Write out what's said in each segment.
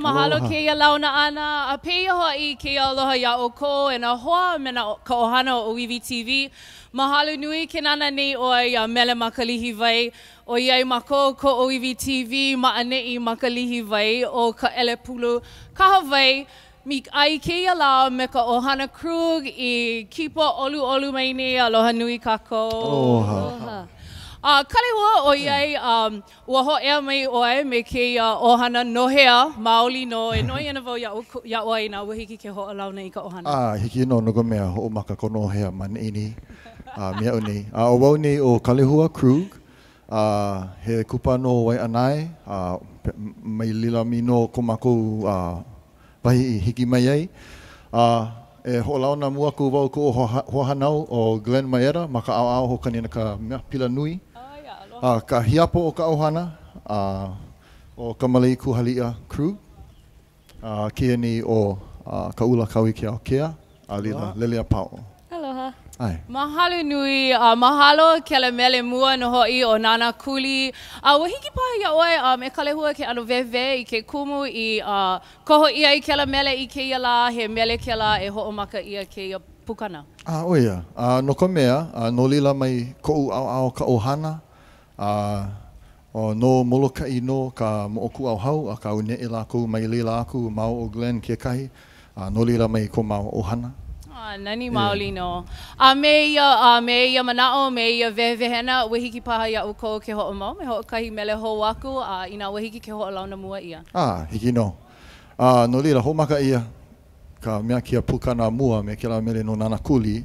Mahalo keia launa ana. A peia ho'i keia aloha ia o ko e na hoa me na ka ohana o Oiwi TV. Mahalo nui ke nana nei o ia mele makalihi vai. O iai mako ko Oiwi TV maanei makalihi vai o ka ele pulu kaha vai. Mi ai keia la me ka ohana Krug I kipo olu mai nei aloha nui kako. Aloha. Kalehua o iai ua ho'ea mai oe me keia ohana nohea maoli no e noi ana wau ia oe na ua hiki ke ho'olauna I ka ohana. Hiki no nuka mea ho'omaka ko nohea maneini. Mea o nei. O wau nei o Kalehua Krug. He kupa no wai anai. Mai lila mino ko makou pahi hiki mai ai. E ho'olauna mua ku wau ko hohanau o Glen Maera ma ka ao ho kanina ka mea pila nui. Ka hiapo o ka ohana o ka malei kuhalia Krug. Kia ni o ka ula kaui ke ao kea a lila lelea pao. Aloha. Ai. Mahalo nui, mahalo ke la mele mua no hoi o Nana Kuli. Ua hiki paha ia oe e kalehua ke ano vewe I ke kumu I koho ia I ke la mele I ke ia la he mele ke la e ho'omaka ia ke ia pukana. Oia. No ka mea, no lila mai ko'u ao ka ohana. O no molokai no ka mooku au hau a ka une'e lākou mai lila aku mau o Glen ke kahi. No lila mai ko mau ohana. Nani maoli no. Me ia manao, me ia vehena, ua hiki paha ia uko ke ho'omau, me ho'okahi mele hou aku, ina ua hiki ke ho'olauna mua ia. Hiki no. No lila, homaka ia ka mea kia pukana mua me ke la mele no Nana Kuli.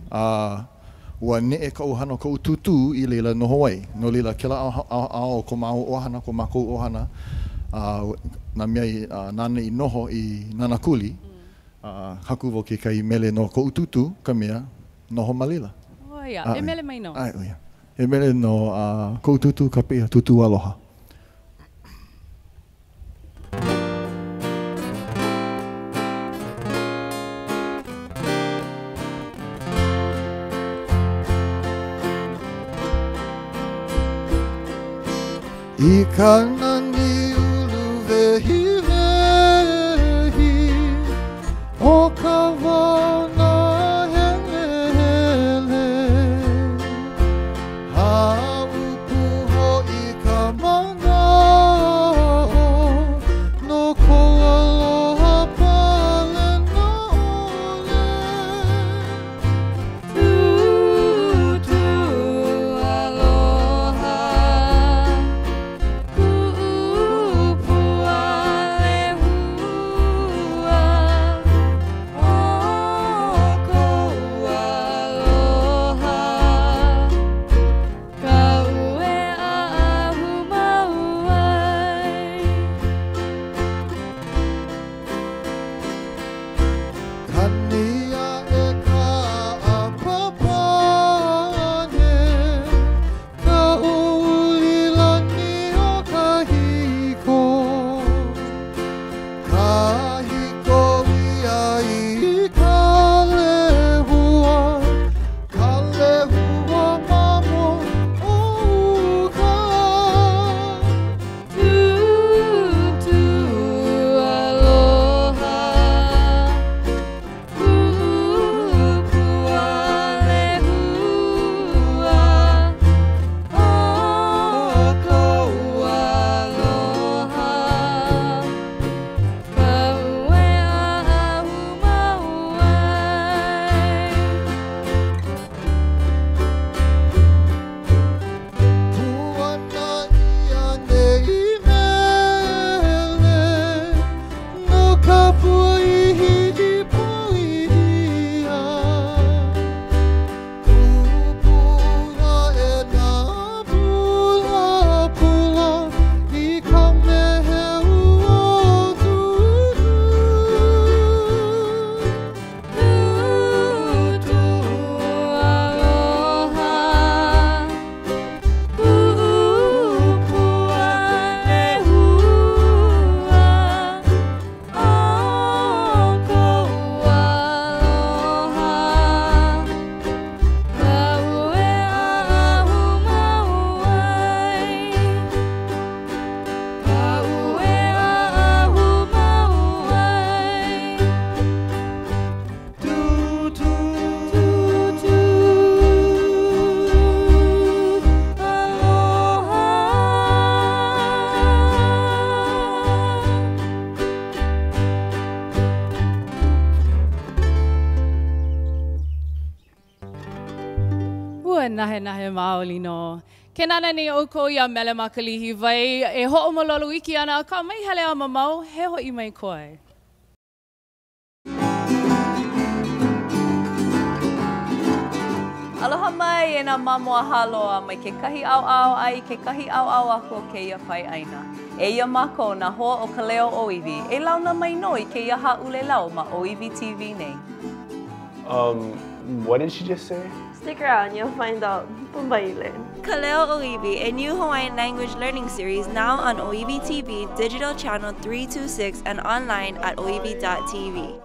Ua ne'e ka ohana ko tutu I leila no Hawaii. No lila, ke la ao ko mau ohana, ko makou ohana. Na mea nana I noho I Nana Kuli. Haku vo ke kai mele no ko ututu ka mea noho malila. Oia, e mele mai no. Oia. E mele no ko ututu ka pia tutu aloha. I kana ni ulu vehi O ka wana hele hele Haupu ho'i ka mana No ko aloha pale na ole Tutu aloha Ku'u Ua nahe maoli no. Ke nana ni o ko ia mele makalihi vai e ho'o malolo iki ana a ka mai hele a mamau he ho'i mai koe. Aloha mai e nā mamua haloa mai ke kahi au ai ke kahi au ako ke ia pai aina. E ia mako na hoa o ka leo Oiwi. E launa mai noi ke ia haule lau ma Oiwi TV nei. What did she just say? Stick around, you'll find out. Pumbaile. Kaleo Oiwi, a new Hawaiian language learning series now on Oiwi TV, digital channel 326 and online at oiwi.tv.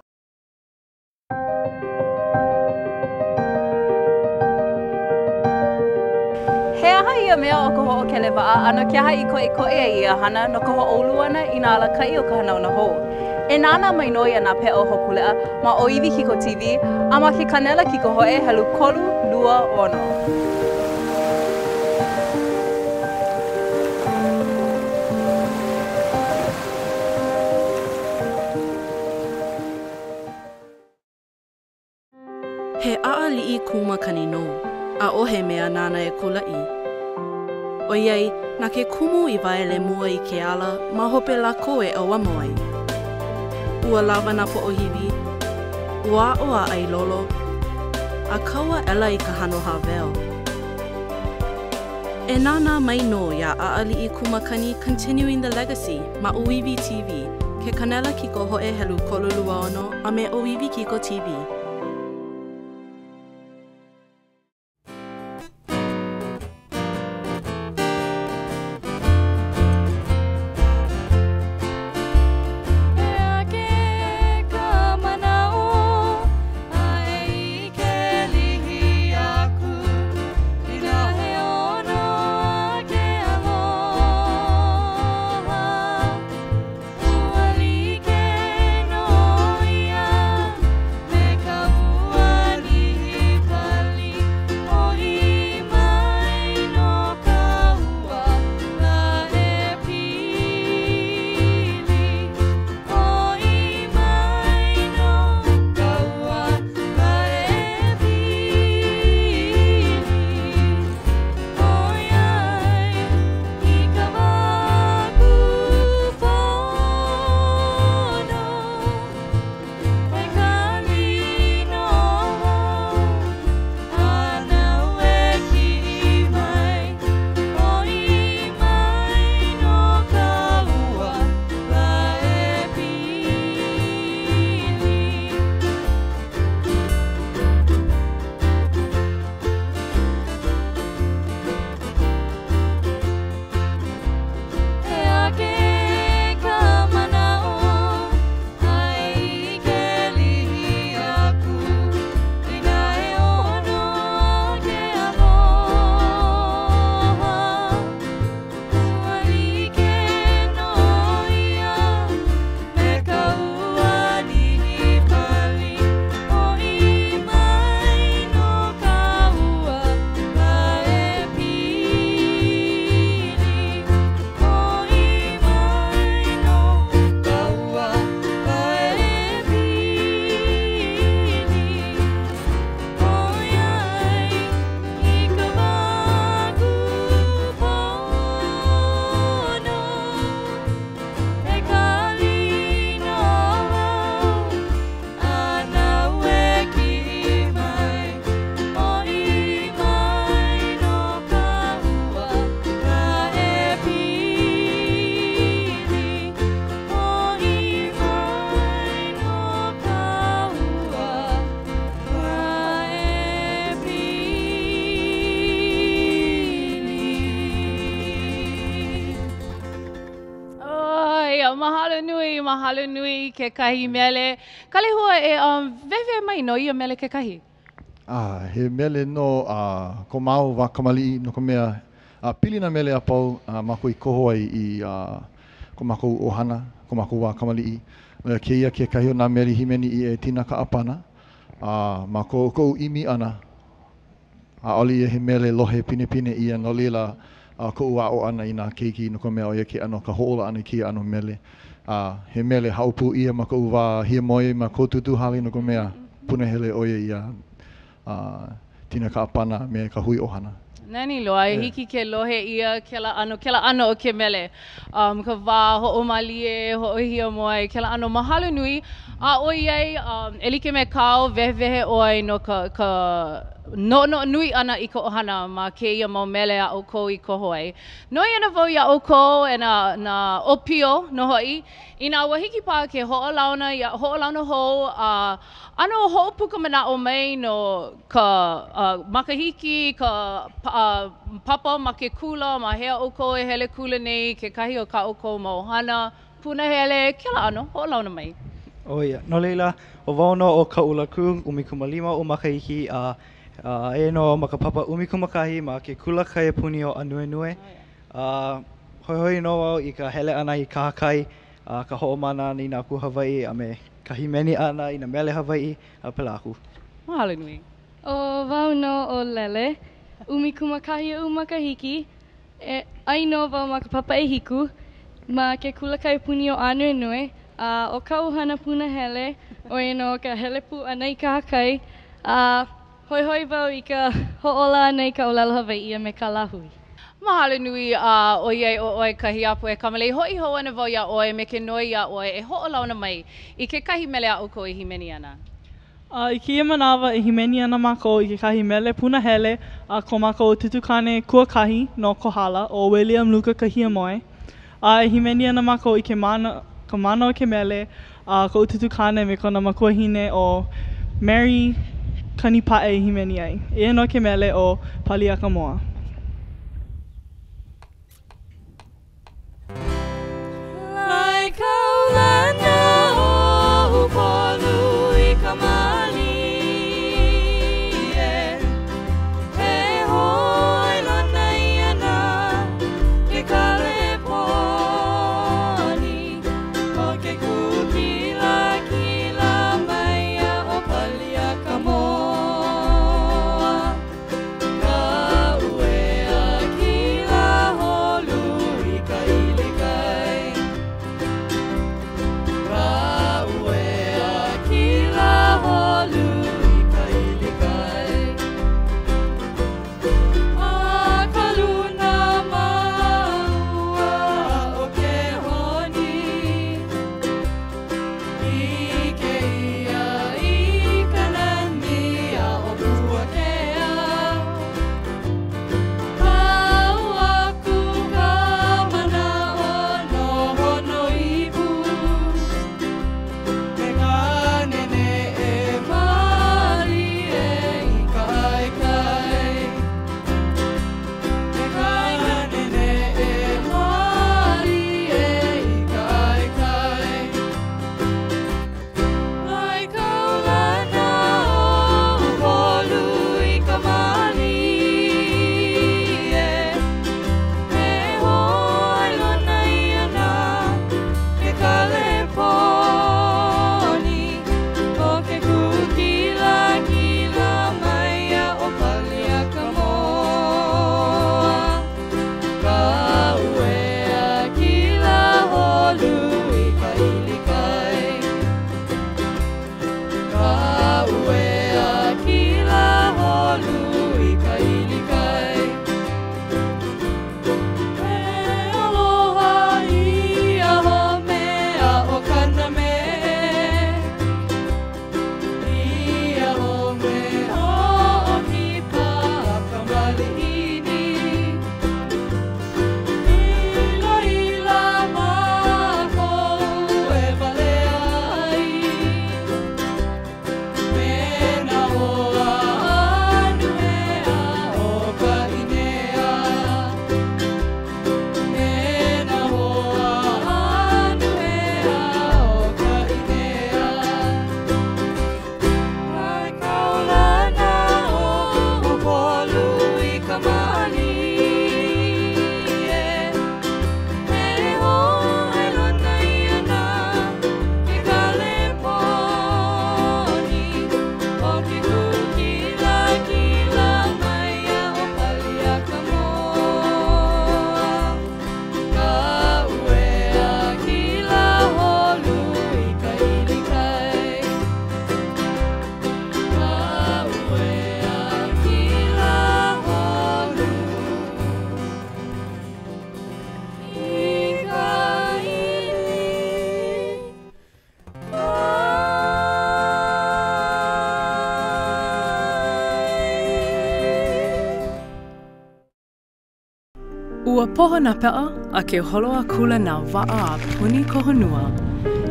He aha ia mea o ka ho'okelewa'a ana ke aha I ko'e e ia hana no ka ho'oulu ana I nā alakai o ka hanauna hou. E nāna mai noi ana pe o hokulea ma Oiwi Kiko TV a ma ke kanela Kiko Ho'e helu kolu lua ono. He a'ali'i kumakani no, a ohe mea nana e kula'i. O iei, na ke kumu I waele mua I ke ala, ma hope la koe o wamoai. Ua lawa na po ohiwi, ua oa ai lolo, a kaua ela I ka hano haweo. E nana mai no ia a'ali'i kumakani continuing the legacy ma Oiwi TV, ke kanela Kiko Ho'e helu kolulua ono a me Oiwi Kiko TV. Mahalo nui ke kahi mele. Kalehua e vewe mai no ia mele ke kahi? He mele no ko mau wa kamali no ko mea pili na mele a pau mako I koho ai I ko mako ohana, ko mako wa kamali ke ia ke kahi o nā mele himeni I e tina ka apana. Mako ko imi ana. Oli e he mele lohe pine pine ia no lila ko ua o ana I nā keiki no ko mea o ia ke ano ka hoola ana ki ano mele. He mele haupu ia ma ko uwa hia moe ma ko tutu hali no ko mea puna hele oia ia tina ka apana me ka hui ohana. Nani loa, hiki ke lohe ia kela ano o ke mele. Ka wā ho'omalie, ho'ohia moai, kela ano mahalo nui. A oiei, e like me kao vehe oi no ka no nui ana I ka ohana ma keia mau mele a o kou I ko hoi. Noi ana vau ia o kou e na opio no hoi. Ina wahiki pā ke ho'olauna hou ano ho'opuka mana o mai no ka makahiki, ka papa ma ke kula, ma hea o kou e hele kula nei, ke kahi o ka o kou ma ohana, puna hele, kela ano, ho'olauna mai. O ia, no leila, o wauno o ka ula kung, umikumālima o makahiki, e no makapapa umikumakahi ma ke kula kai puni o Anuenue. Hoi no wau I ka hele ana I ka hakai, ka ho'omana ni nā ku Hawaii, a me ka himeni ana I na mele Hawaii, a pela aku. Mahalo nui. O wau no o lele, umikumakahi o makahiki, ai no wau makapapa e hiku, ma ke kula kai puni o Anuenue, o ka uhana puna hele, o e no ka hele pu ana I ka hakai, hoi wau I ka ho'ola ana I ka olelo Hawaii a me ka lahui. Mahalo nui o iei o oi kahi apu e kamalei. Hoi ho ana wau ia oi me ke noi ia oi e ho'olauna mai I ke kahi mele a o ko I himeni ana. I kia manawa e himeni ana mako I ke kahi mele puna hele ko mako tutukane kuakahi no Kohala o William Luka Kahiamoe. E himeni ana mako I ke mana o ke mele ko tutukane me kona makuahine o Mary Kanipae himeni ai. E no ke mele o Paliakamoa. Away. Ua poho na pea a ke holo a kula na waa a puni kohonua.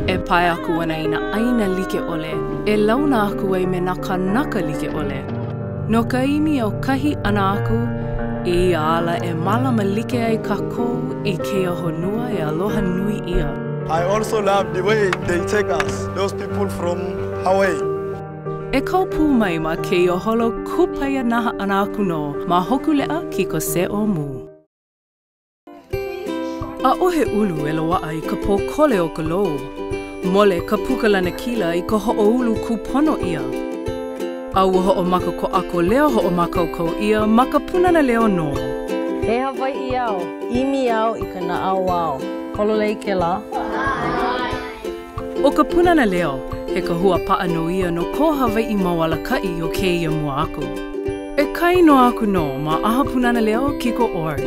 E pai aku ana ina aina like ole, e launa aku ai me na kanaka like ole. No ka imi au kahi ana aku, I ala e malama like ai kako I ke honua e aloha nui ia. I also love the way they take us, those people from Hawaii. E kau pū mai ma ke o holo kupaia naha ana aku no, ma hoku lea ki ko se o mu. A ohe ulu e loa ai ka pō kole o ka lou. Mole ka pukalana kila I ka ho'o ulu kupono ia. A ua ho'o maka ko ako leo ho'o maka ko ia maka punana leo no. He Hawaii au, imi au I ka na au au. Kololei ke la. O ka punana leo, he ka hua paa no ia no ko Hawaii mawala kai o ke ia mua aku. E kai no aku no ma aha punana leo kiko org.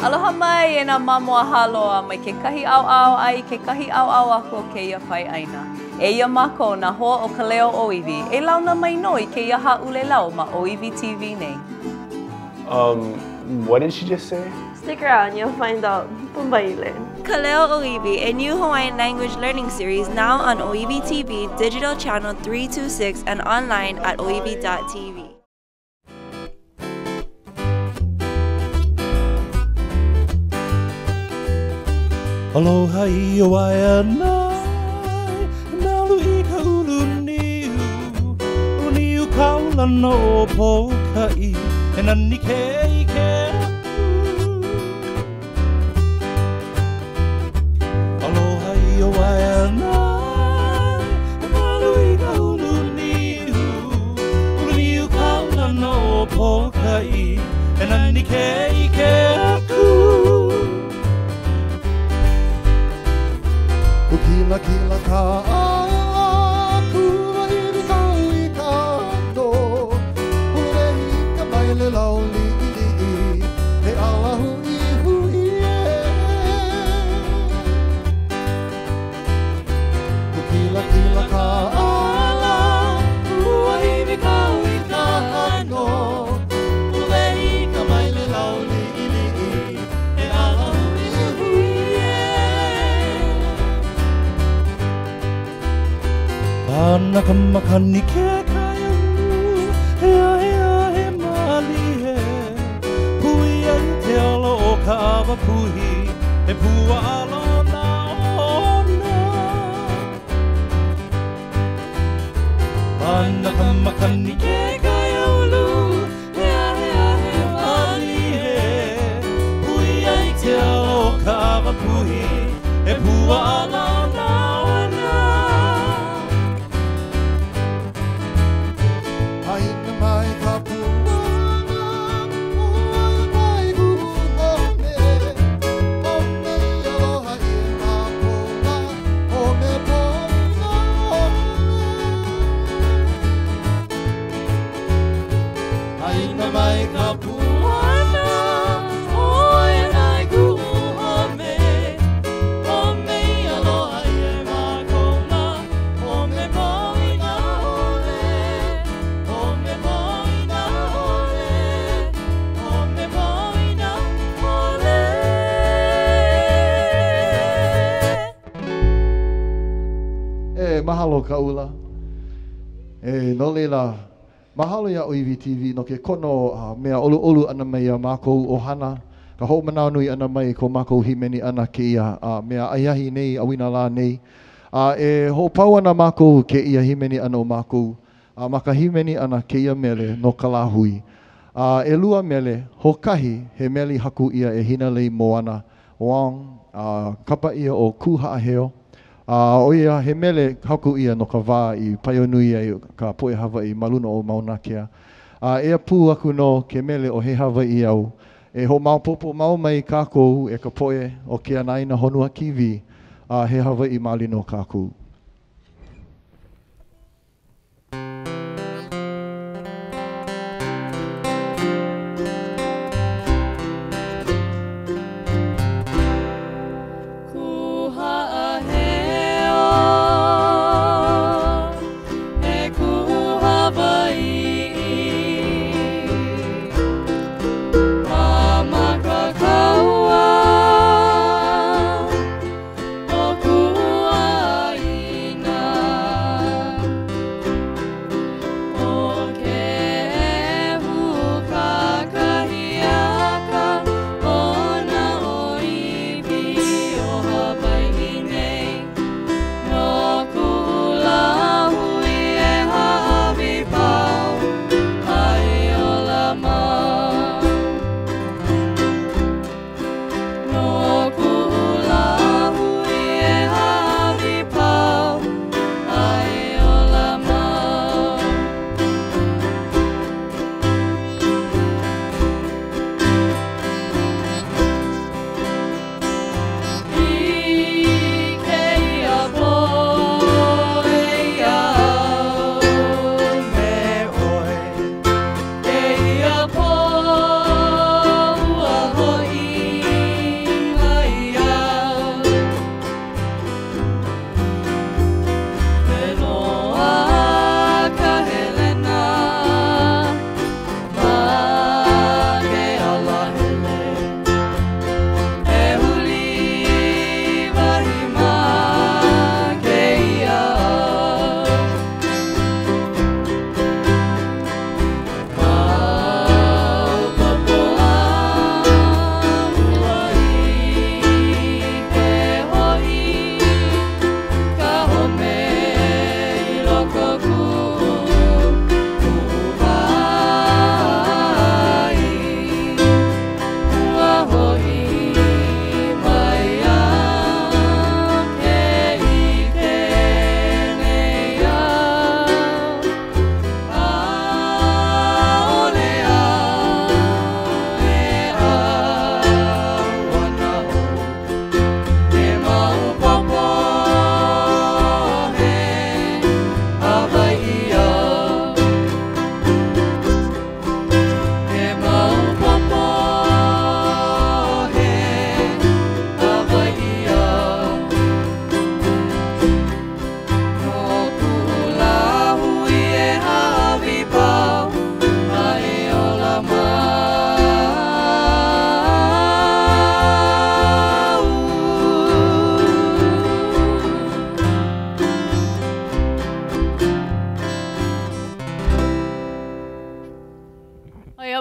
Aloha mai e nā mamua haloa mai ke kahi au au ai ke kahi au au aku o ke ia whai aina. E ia mako na hoa o ka leo Oiwi. E launa mai no I ke ia haule lau ma Oiwi TV nei. What did she just say? Stick around, you'll find out. Pumbaile. Kaleo Oiwi, a new Hawaiian language learning series now on Oiwi TV, digital channel 326 and online at oiwi.tv. Aloha I o ai nai, nalu I ka ulu niu kaula no pokai, e nani ke I ke aku. Aloha I o ai nai, nalu I ka ulu niu kaula no pokai, e nani ke aku. Kila kila ka aku wahiri kau I ka no Urehi ka maile lauli He ala hui hui Kila kila ka aku wahiri kau I ka no Urehi ka maile lauli He ala hui hui Ana ka makani ke kaya he mali he Pui ai te alo o ka awa puhi He pua alo na ona Ana ka makani ke kaya ulu He mali he Pui ai te alo o ka awa puhi He pua alo na ona Aina mai ka puana, oi mai hu me aloha I ngā pōna, o me pōna Aina mai ka puana, oi mai hu me aloha I ngā pōna, o me pōna Mahalo ka ula. No leila, mahalo ia Oiwi TV no ke kono mea olu ana mai a mākou ohana. Ka hou manao nui ana mai ko mākou himeni ana ke ia mea aiahi nei, awina la nei. E ho pau ana mākou ke ia himeni ana o mākou. Maka himeni ana ke ia mele no ka la hui. E lua mele, ho kahi he meli haku ia e hina lei moana. Wang, kapa ia o kuha aheo. O ia he mele haku ia no ka wā I paionui ai ka poe Hawaii maluna o Mauna Kea. Ea pū aku no ke mele o he Hawaii au. E ho maupopo mau mai kākou e ka poe o ke anaina honua kiwi he Hawaii malino kākou. Kuha aheo, e kuha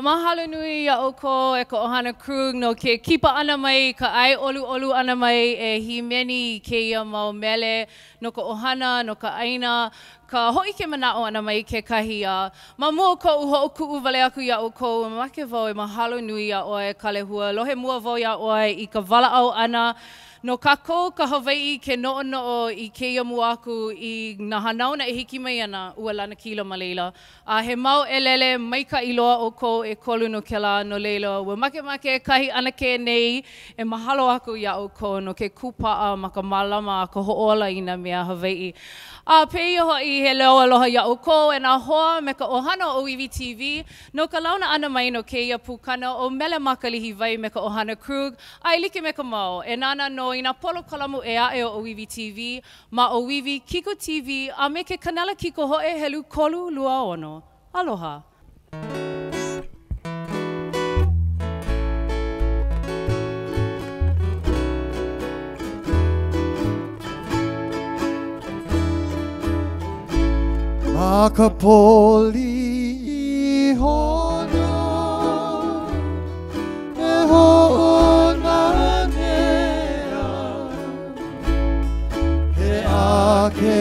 Mahalo nui ia o ko e ko Ohana Krug no ke kipa ana mai ka ai olu ana mai e himeni ke ia mau mele no ka ohana no ka aina ka hoi ke manao ana mai ke kahia. Ma mua ko uho ku'u wale aku ia o ko make vau e mahalo nui ia oe kalehua. Lohe mua vau ia oe I ka wala'au ana no kako ka Hawaii ke no'o I keia mua aku I na hanauna e hiki mai ana ua lana kila ma leila. A he mau e lele maika I loa o ko e kolu no ke la no leila. Ua make kahi anake nei e mahalo aku ia o ko no ke kupa'a ma ka malama ka ho'ola I na mea Hawaii. A peia ho'i he leo aloha ia o ko e nā hoa me ka ohana o OEV TV no ka launa ana mai no keia pukana o mele makalihi vai me ka Ohana Krug. Ai like me ka mau e nana no I nā polo kalamu e ae o OEV TV ma OEV Kiko TV a me ke kanala kiko ho'e helu kolu lua ono. Aloha. Makapoli hono e ho'ona nea he ake